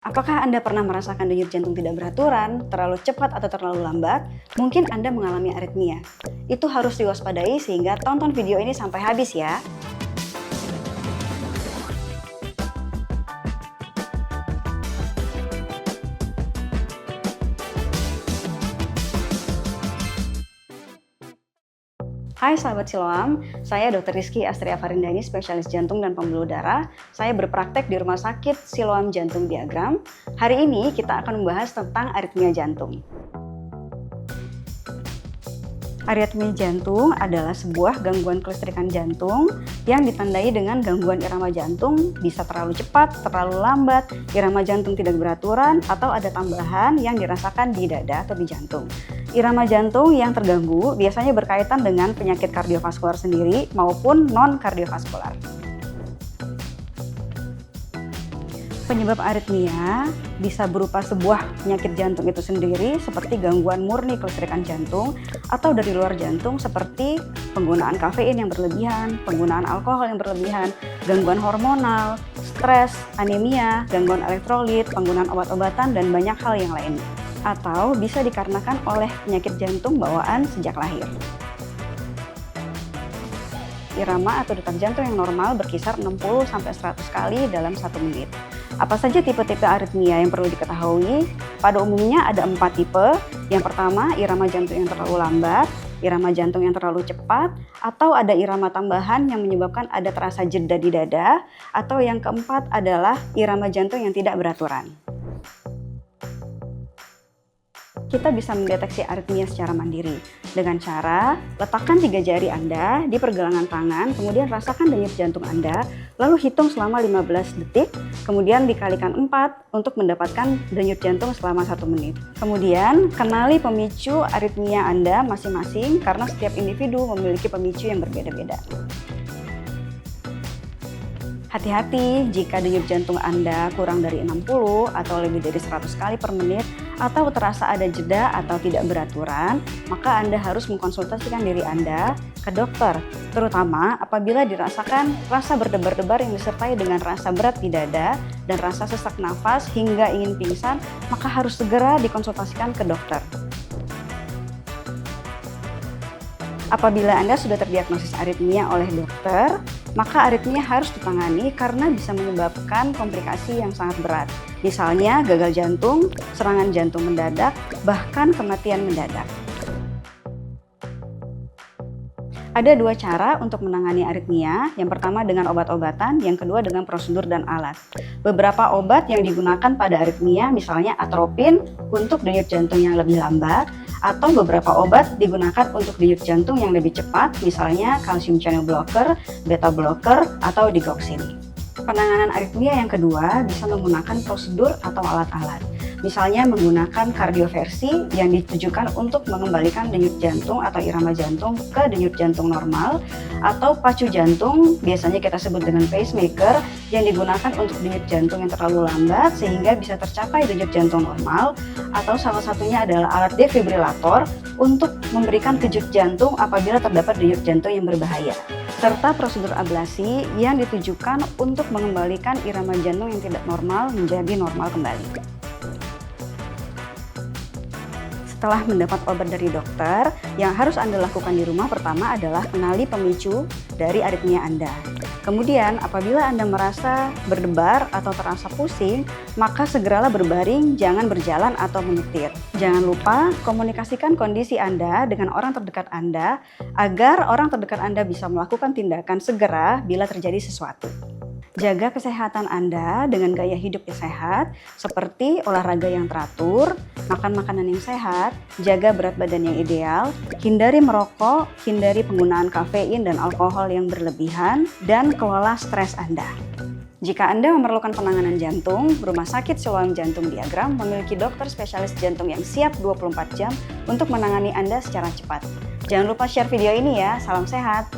Apakah Anda pernah merasakan denyut jantung tidak beraturan, terlalu cepat atau terlalu lambat? Mungkin Anda mengalami aritmia. Itu harus diwaspadai sehingga tonton video ini sampai habis ya. Hai sahabat Siloam, saya Dr. Rizky Astria Farindani, spesialis jantung dan pembuluh darah. Saya berpraktek di Rumah Sakit Siloam Jantung Diagram. Hari ini kita akan membahas tentang aritmia jantung. Aritmia jantung adalah sebuah gangguan kelistrikan jantung yang ditandai dengan gangguan irama jantung, bisa terlalu cepat, terlalu lambat, irama jantung tidak beraturan, atau ada tambahan yang dirasakan di dada atau di jantung. Irama jantung yang terganggu biasanya berkaitan dengan penyakit kardiovaskular sendiri maupun non-kardiovaskular. Penyebab aritmia bisa berupa sebuah penyakit jantung itu sendiri seperti gangguan murni kelistrikan jantung atau dari luar jantung seperti penggunaan kafein yang berlebihan, penggunaan alkohol yang berlebihan, gangguan hormonal, stres, anemia, gangguan elektrolit, penggunaan obat-obatan, dan banyak hal yang lainnya. Atau bisa dikarenakan oleh penyakit jantung bawaan sejak lahir. Irama atau detak jantung yang normal berkisar 60-100 kali dalam 1 menit. Apa saja tipe-tipe aritmia yang perlu diketahui? Pada umumnya ada 4 tipe. Yang pertama, irama jantung yang terlalu lambat, irama jantung yang terlalu cepat, atau ada irama tambahan yang menyebabkan ada terasa jeda di dada, atau yang keempat adalah irama jantung yang tidak beraturan. Kita bisa mendeteksi aritmia secara mandiri dengan cara letakkan 3 jari Anda di pergelangan tangan, kemudian rasakan denyut jantung Anda, lalu hitung selama 15 detik, kemudian dikalikan 4 untuk mendapatkan denyut jantung selama 1 menit. Kemudian kenali pemicu aritmia Anda masing-masing karena setiap individu memiliki pemicu yang berbeda-beda. Hati-hati jika denyut jantung Anda kurang dari 60 atau lebih dari 100 kali per menit atau terasa ada jeda atau tidak beraturan, maka Anda harus mengkonsultasikan diri Anda ke dokter, terutama apabila dirasakan rasa berdebar-debar yang disertai dengan rasa berat di dada dan rasa sesak nafas hingga ingin pingsan, maka harus segera dikonsultasikan ke dokter. Apabila Anda sudah terdiagnosis aritmia oleh dokter, maka aritmia harus ditangani karena bisa menyebabkan komplikasi yang sangat berat. Misalnya gagal jantung, serangan jantung mendadak, bahkan kematian mendadak. Ada 2 cara untuk menangani aritmia, yang pertama dengan obat-obatan, yang kedua dengan prosedur dan alat. Beberapa obat yang digunakan pada aritmia misalnya atropin untuk denyut jantung yang lebih lambat, atau beberapa obat digunakan untuk denyut jantung yang lebih cepat, misalnya kalsium channel blocker, beta blocker, atau digoxin. Penanganan aritmia yang kedua bisa menggunakan prosedur atau alat-alat. Misalnya menggunakan kardioversi yang ditujukan untuk mengembalikan denyut jantung atau irama jantung ke denyut jantung normal, atau pacu jantung, biasanya kita sebut dengan pacemaker, yang digunakan untuk denyut jantung yang terlalu lambat sehingga bisa tercapai denyut jantung normal, atau salah satunya adalah alat defibrilator untuk memberikan kejut jantung apabila terdapat denyut jantung yang berbahaya, serta prosedur ablasi yang ditujukan untuk mengembalikan irama jantung yang tidak normal menjadi normal kembali. Setelah mendapat obat dari dokter, yang harus Anda lakukan di rumah pertama adalah kenali pemicu dari aritmia Anda. Kemudian, apabila Anda merasa berdebar atau terasa pusing, maka segeralah berbaring, jangan berjalan atau menyetir. Jangan lupa komunikasikan kondisi Anda dengan orang terdekat Anda agar orang terdekat Anda bisa melakukan tindakan segera bila terjadi sesuatu. Jaga kesehatan Anda dengan gaya hidup yang sehat, seperti olahraga yang teratur, makan makanan yang sehat, jaga berat badan yang ideal, hindari merokok, hindari penggunaan kafein dan alkohol yang berlebihan, dan kelola stres Anda. Jika Anda memerlukan penanganan jantung, Rumah Sakit Siloam Jantung Diagram memiliki dokter spesialis jantung yang siap 24 jam untuk menangani Anda secara cepat. Jangan lupa share video ini ya, salam sehat!